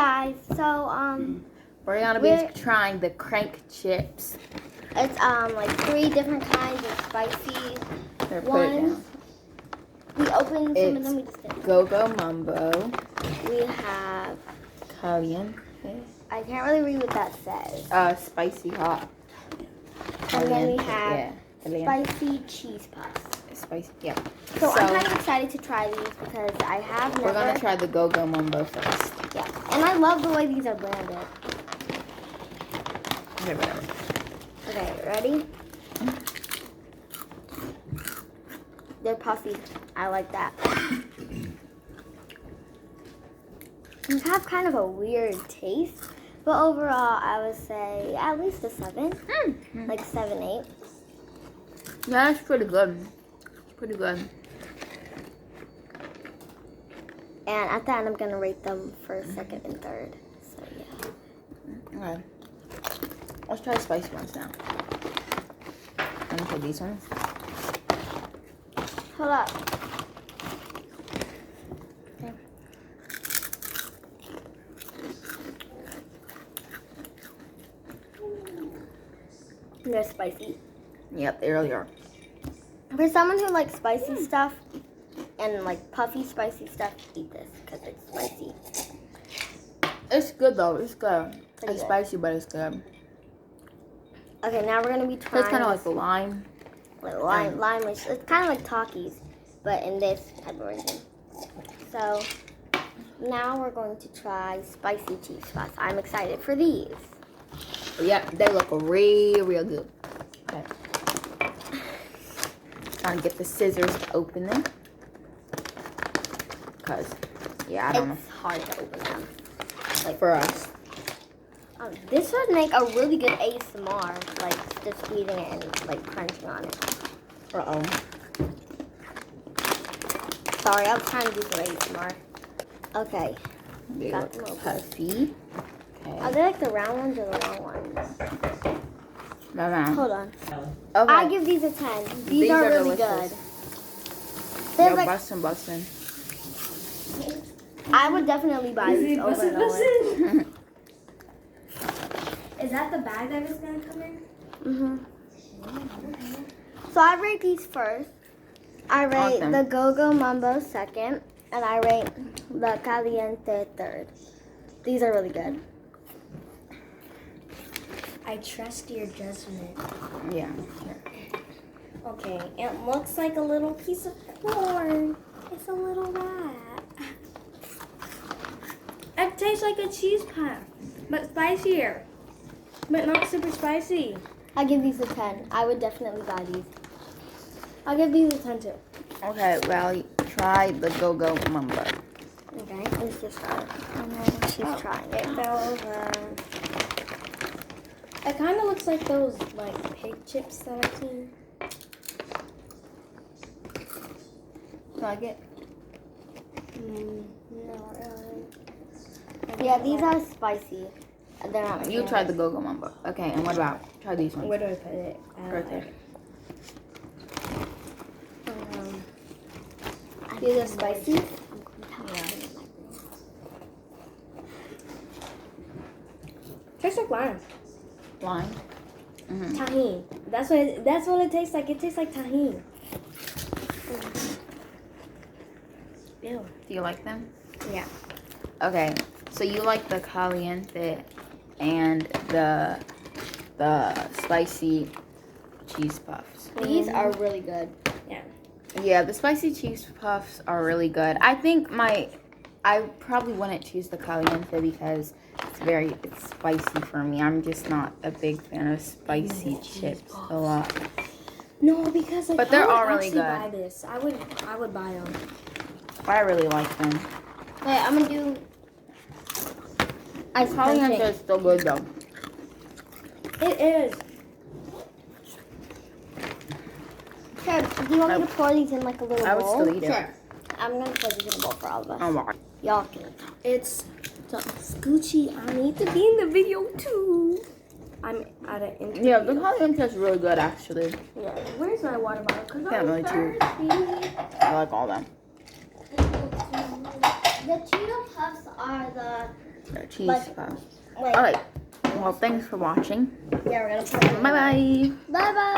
guys, so we're gonna be trying the crank chips. It's like 3 different kinds of spicy ones. We opened some of them. We just didn't. Go-Go Mumbo. We have Caliente. I can't really read what that says. Spicy hot. And then we have spicy cheese puffs. Spicy, yeah. So I'm kind of excited to try these because I have never. We're gonna try the Go-Go Mumbo first. Yeah, and I love the way these are branded. Okay, whatever. Okay, ready? They're puffy. I like that. These have kind of a weird taste, but overall, I would say at least a 7. Like 7, 8. Yeah, that's pretty good. Pretty good. And at the end, I'm gonna rate them first, second, and third. So yeah. Okay. Let's try the spicy ones now. I'm gonna try these ones. Hold up. Okay. They're spicy. Yep, they really are. For someone who likes spicy stuff and like puffy spicy stuff, eat this because it's spicy. It's good though. It's good. Pretty It's good. spicy, but it's good. Okay, now we're gonna be trying. It's kind of like the lime. Lime. It's kind of like Takis, but in this type of version. So now we're going to try spicy cheese puffs. I'm excited for these. Yep, they look real good. Okay. Trying to get the scissors to open them. Cause, yeah, I don't know. It's hard to open them. Like for us. This would make a really good ASMR, like just squeezing it and like crunching on it. Uh-oh. Sorry, I was trying to do some ASMR. Okay. They Got them look open. puffy. Okay. Are they like the round ones or the long ones? Round. Hold on. Okay. I give these a 10. These are really delicious. good. They're Yo, like, bustin'. I would definitely buy these over and over. Is that the bag that is going to come in? Mm-hmm. So I rate these first. I rate the Go-Go Mumbo second. And I rate the Caliente third. These are really good. I trust your judgment. Yeah. Okay, it looks like a little piece of corn. It's a little rat. It tastes like a cheese puff, but spicier. But not super spicy. I give these a 10. I would definitely buy these. I'll give these a 10 too. Okay, well, try the Go-Go Mumbo. Okay, let's just try it. And then she's trying it. It fell over. It kind of looks like those like pig chips that I've seen. Like it? Not really. Yeah, these are spicy. They're not. You tried the Go-Go Mumbo. Okay, and what about? Try these ones. Where do I put it? Right there. These are spicy. Yeah. Tastes like lime. Lime. Mm-hmm. Tahini. That's what it tastes like. It tastes like tahini. Ew. Do you like them? Yeah. Okay, so you like the Caliente and the spicy cheese puffs. These are really good. Yeah. Yeah, the spicy cheese puffs are really good. I think I probably wouldn't choose the Caliente because it's spicy for me. I'm just not a big fan of spicy chips a lot. No, because like, but they're I all would really actually good. buy this. I would buy them. I really like them. Wait, I'm gonna do ice Caliente crunching. is still good though. It is. Sure, do you want me to pour these in like a little bowl? I would still eat it. Sure. I'm gonna pour these in a bowl for all of us. Oh my. Y'all can. It's Scoochie. I need to be in the video too. I'm at an interview. Yeah, the Caliente is really good actually. Yeah. Where's my water bottle? Cause Yeah, I'm really too. thirsty. I like all them. The Cheeto Puffs are cheese Like- puffs. Wait. All right. Well, thanks for watching. Yeah, we're gonna put it in. Bye bye. Bye bye.